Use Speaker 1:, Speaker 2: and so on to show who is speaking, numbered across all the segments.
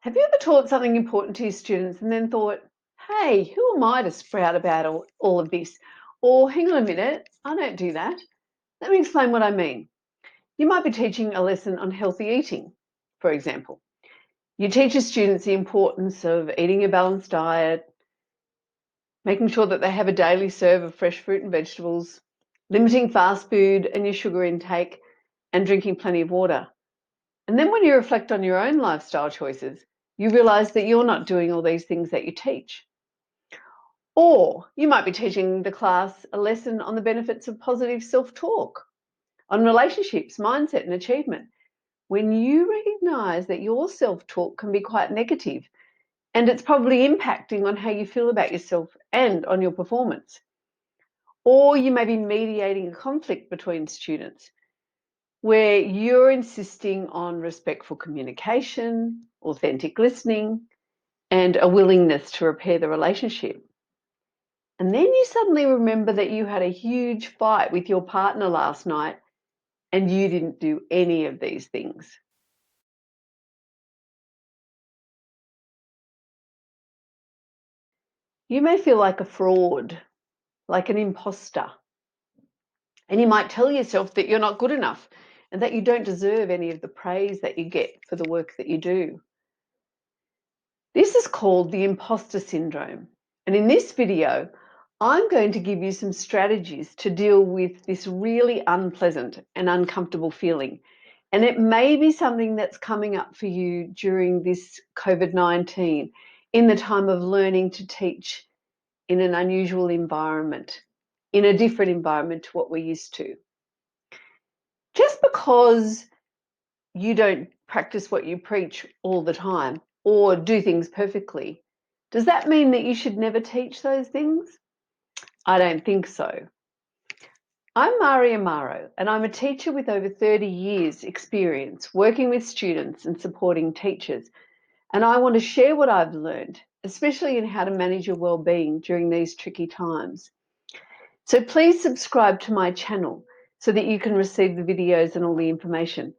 Speaker 1: Have you ever taught something important to your students and then thought, hey, who am I to sprout about all of this? Or hang on a minute, I don't do that. Let me explain what I mean. You might be teaching a lesson on healthy eating, for example. You teach your students the importance of eating a balanced diet, making sure that they have a daily serve of fresh fruit and vegetables, limiting fast food and your sugar intake, and drinking plenty of water. And then when you reflect on your own lifestyle choices, you realize that you're not doing all these things that you teach. Or you might be teaching the class a lesson on the benefits of positive self-talk, on relationships, mindset, and achievement. When you recognize that your self-talk can be quite negative and it's probably impacting on how you feel about yourself and on your performance. Or you may be mediating a conflict between students where you're insisting on respectful communication, authentic listening, and a willingness to repair the relationship. And then you suddenly remember that you had a huge fight with your partner last night and you didn't do any of these things. You may feel like a fraud, like an imposter, and you might tell yourself that you're not good enough and that you don't deserve any of the praise that you get for the work that you do. This is called the imposter syndrome. And in this video, I'm going to give you some strategies to deal with this really unpleasant and uncomfortable feeling. And it may be something that's coming up for you during this COVID-19, in the time of learning to teach in an unusual environment, in a different environment to what we're used to. Just because you don't practice what you preach all the time or do things perfectly, does that mean that you should never teach those things? I don't think so. I'm Maria Amaro, and I'm a teacher with over 30 years experience working with students and supporting teachers. And I want to share what I've learned, especially in how to manage your well-being during these tricky times. So please subscribe to my channel so that you can receive the videos and all the information.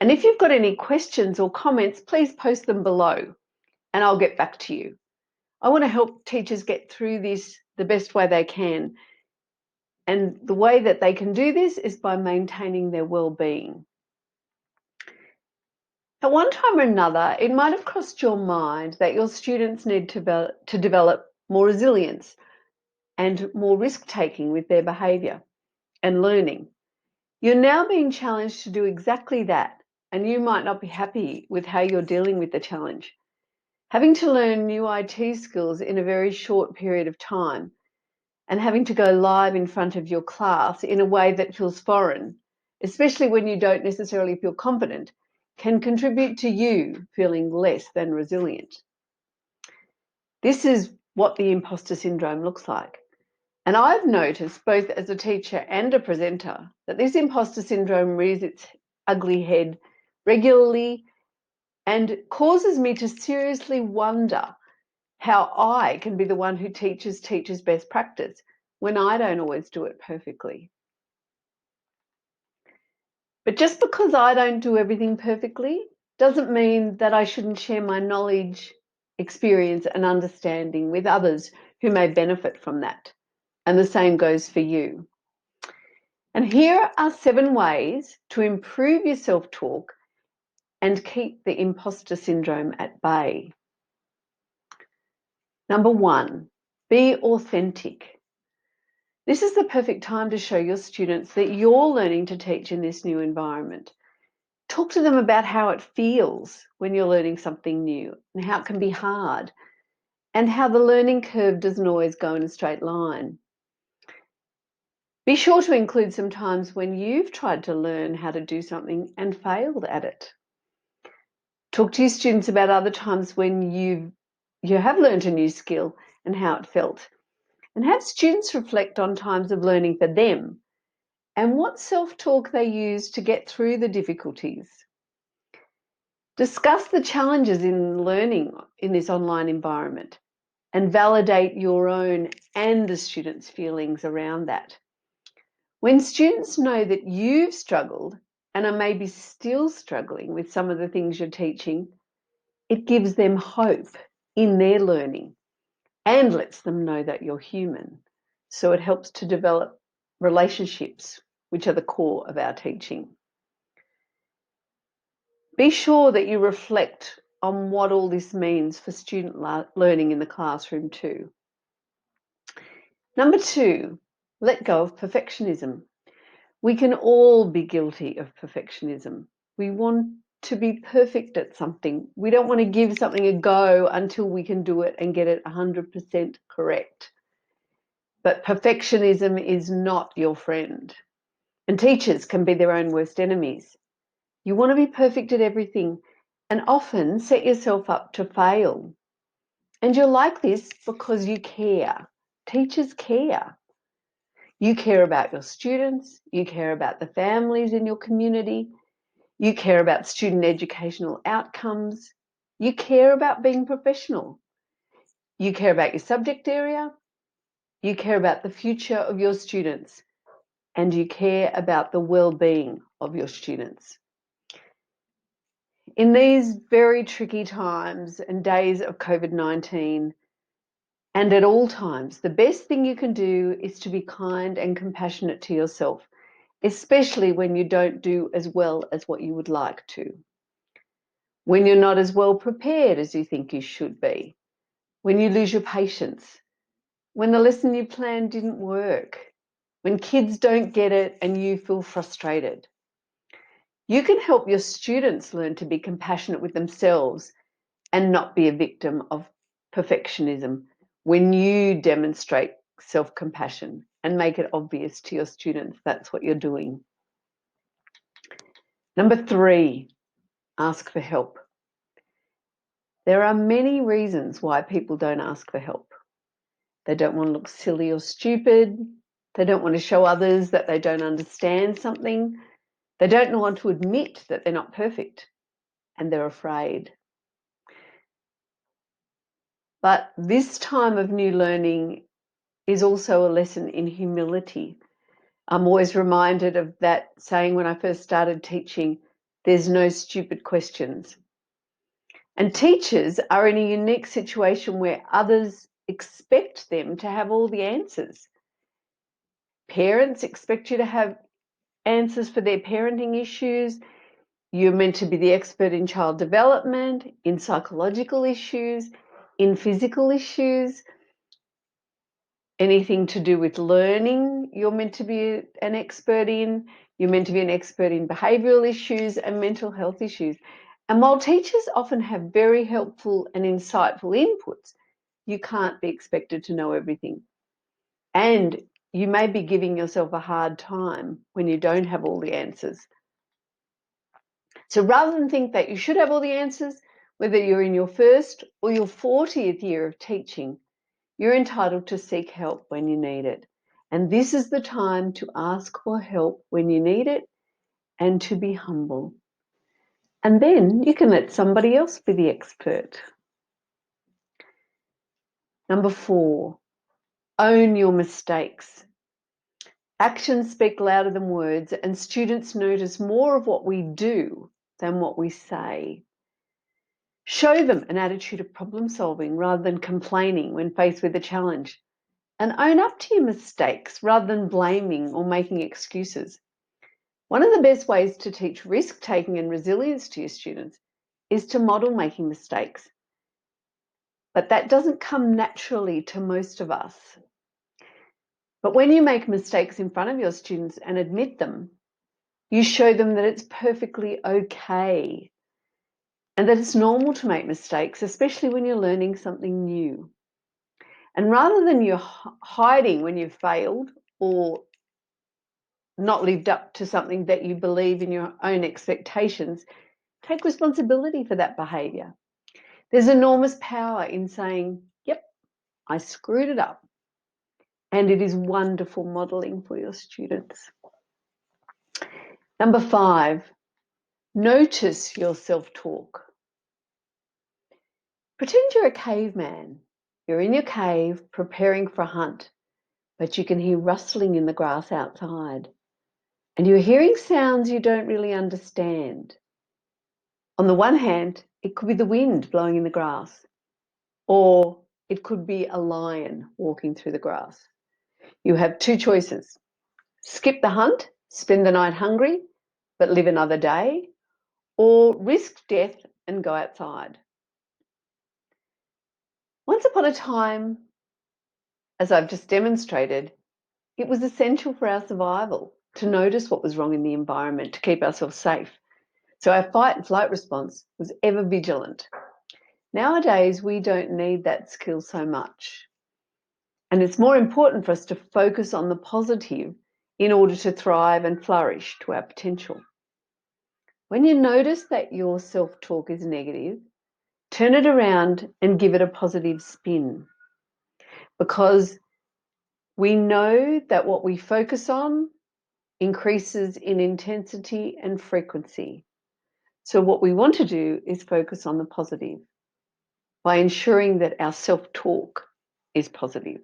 Speaker 1: And if you've got any questions or comments, please post them below and I'll get back to you. I want to help teachers get through this the best way they can. And the way that they can do this is by maintaining their well-being. At one time or another, it might have crossed your mind that your students need to develop more resilience and more risk-taking with their behaviour and learning. You're now being challenged to do exactly that, and you might not be happy with how you're dealing with the challenge. Having to learn new IT skills in a very short period of time and having to go live in front of your class in a way that feels foreign, especially when you don't necessarily feel confident, can contribute to you feeling less than resilient. This is what the imposter syndrome looks like. And I've noticed, both as a teacher and a presenter, that this imposter syndrome rears its ugly head regularly and causes me to seriously wonder how I can be the one who teaches best practice when I don't always do it perfectly. But just because I don't do everything perfectly doesn't mean that I shouldn't share my knowledge, experience, and understanding with others who may benefit from that. And the same goes for you. And here are 7 ways to improve your self-talk and keep the imposter syndrome at bay. Number 1, be authentic. This is the perfect time to show your students that you're learning to teach in this new environment. Talk to them about how it feels when you're learning something new and how it can be hard and how the learning curve doesn't always go in a straight line. Be sure to include some times when you've tried to learn how to do something and failed at it. Talk to your students about other times when you have learned a new skill and how it felt. And have students reflect on times of learning for them and what self-talk they use to get through the difficulties. Discuss the challenges in learning in this online environment and validate your own and the students' feelings around that. When students know that you've struggled and are maybe still struggling with some of the things you're teaching, It gives them hope in their learning and lets them know that you're human. So it helps to develop relationships, which are the core of our teaching. Be sure that you reflect on what all this means for student learning in the classroom too. Number 2, let go of perfectionism. We can all be guilty of perfectionism. We want to be perfect at something. We don't want to give something a go until we can do it and get it 100% correct. But perfectionism is not your friend. And teachers can be their own worst enemies. You want to be perfect at everything and often set yourself up to fail. And you're like this because you care. Teachers care. You care about your students. You care about the families in your community. You care about student educational outcomes. You care about being professional. You care about your subject area. You care about the future of your students. And you care about the well-being of your students. In these very tricky times and days of COVID-19, and at all times, the best thing you can do is to be kind and compassionate to yourself, especially when you don't do as well as what you would like to. When you're not as well prepared as you think you should be. When you lose your patience. When the lesson you planned didn't work. When kids don't get it and you feel frustrated. You can help your students learn to be compassionate with themselves and not be a victim of perfectionism when you demonstrate self-compassion and make it obvious to your students that's what you're doing. Number 3, ask for help. There are many reasons why people don't ask for help. They don't want to look silly or stupid. They don't want to show others that they don't understand something. They don't want to admit that they're not perfect, and they're afraid. But this time of new learning is also a lesson in humility. I'm always reminded of that saying when I first started teaching, there's no stupid questions. And teachers are in a unique situation where others expect them to have all the answers. Parents expect you to have answers for their parenting issues. You're meant to be the expert in child development, in psychological issues, in physical issues, anything to do with learning, you're meant to be an expert in. You're meant to be an expert in behavioural issues and mental health issues. And while teachers often have very helpful and insightful inputs, you can't be expected to know everything. And you may be giving yourself a hard time when you don't have all the answers. So rather than think that you should have all the answers, whether you're in your first or your 40th year of teaching, you're entitled to seek help when you need it. And this is the time to ask for help when you need it and to be humble. And then you can let somebody else be the expert. Number 4, own your mistakes. Actions speak louder than words, and students notice more of what we do than what we say. Show them an attitude of problem solving rather than complaining when faced with a challenge. And own up to your mistakes rather than blaming or making excuses. One of the best ways to teach risk-taking and resilience to your students is to model making mistakes. But that doesn't come naturally to most of us. But when you make mistakes in front of your students and admit them, you show them that it's perfectly okay and that it's normal to make mistakes, especially when you're learning something new. And rather than you hiding when you've failed or not lived up to something that you believe in your own expectations, take responsibility for that behaviour. There's enormous power in saying, yep, I screwed it up. And it is wonderful modelling for your students. Number 5, notice your self-talk. Pretend you're a caveman. You're in your cave preparing for a hunt, but you can hear rustling in the grass outside. And you're hearing sounds you don't really understand. On the one hand, it could be the wind blowing in the grass, or it could be a lion walking through the grass. You have two choices: skip the hunt, spend the night hungry, but live another day, or risk death and go outside. Once upon a time, as I've just demonstrated, it was essential for our survival to notice what was wrong in the environment to keep ourselves safe. So our fight and flight response was ever vigilant. Nowadays, we don't need that skill so much. And it's more important for us to focus on the positive in order to thrive and flourish to our potential. When you notice that your self-talk is negative, turn it around and give it a positive spin. Because we know that what we focus on increases in intensity and frequency. So what we want to do is focus on the positive by ensuring that our self-talk is positive.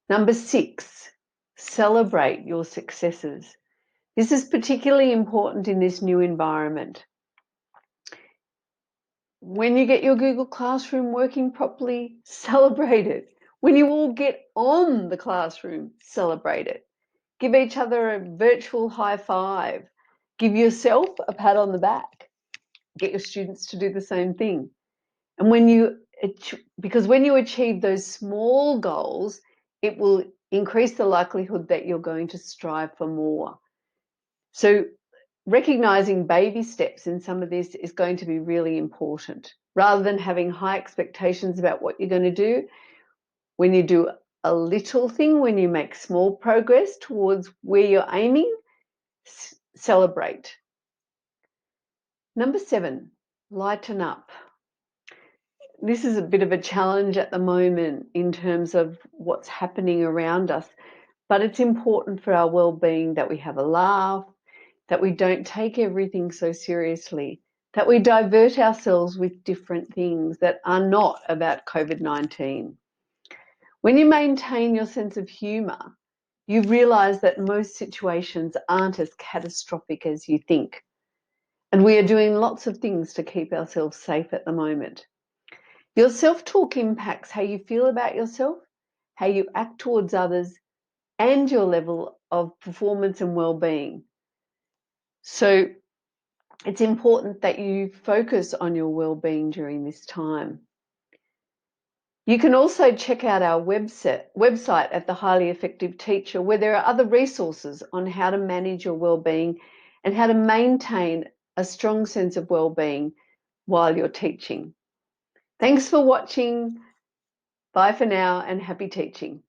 Speaker 1: Number 6, celebrate your successes. This is particularly important in this new environment. When you get your Google Classroom working properly, celebrate it. When you all get on the classroom, celebrate it. Give each other a virtual high five. Give yourself a pat on the back. Get your students to do the same thing. And because when you achieve those small goals, it will increase the likelihood that you're going to strive for more. So recognizing baby steps in some of this is going to be really important. Rather than having high expectations about what you're going to do, when you do a little thing, when you make small progress towards where you're aiming, celebrate. Number 7, lighten up. This is a bit of a challenge at the moment in terms of what's happening around us, but it's important for our well-being that we have a laugh, that we don't take everything so seriously, that we divert ourselves with different things that are not about COVID-19. When you maintain your sense of humour, you realise that most situations aren't as catastrophic as you think. And we are doing lots of things to keep ourselves safe at the moment. Your self-talk impacts how you feel about yourself, how you act towards others, and your level of performance and well-being. So it's important that you focus on your well-being during this time. You can also check out our website at The Highly Effective Teacher, where there are other resources on how to manage your well-being and how to maintain a strong sense of well-being while you're teaching. Thanks for watching. Bye for now and happy teaching.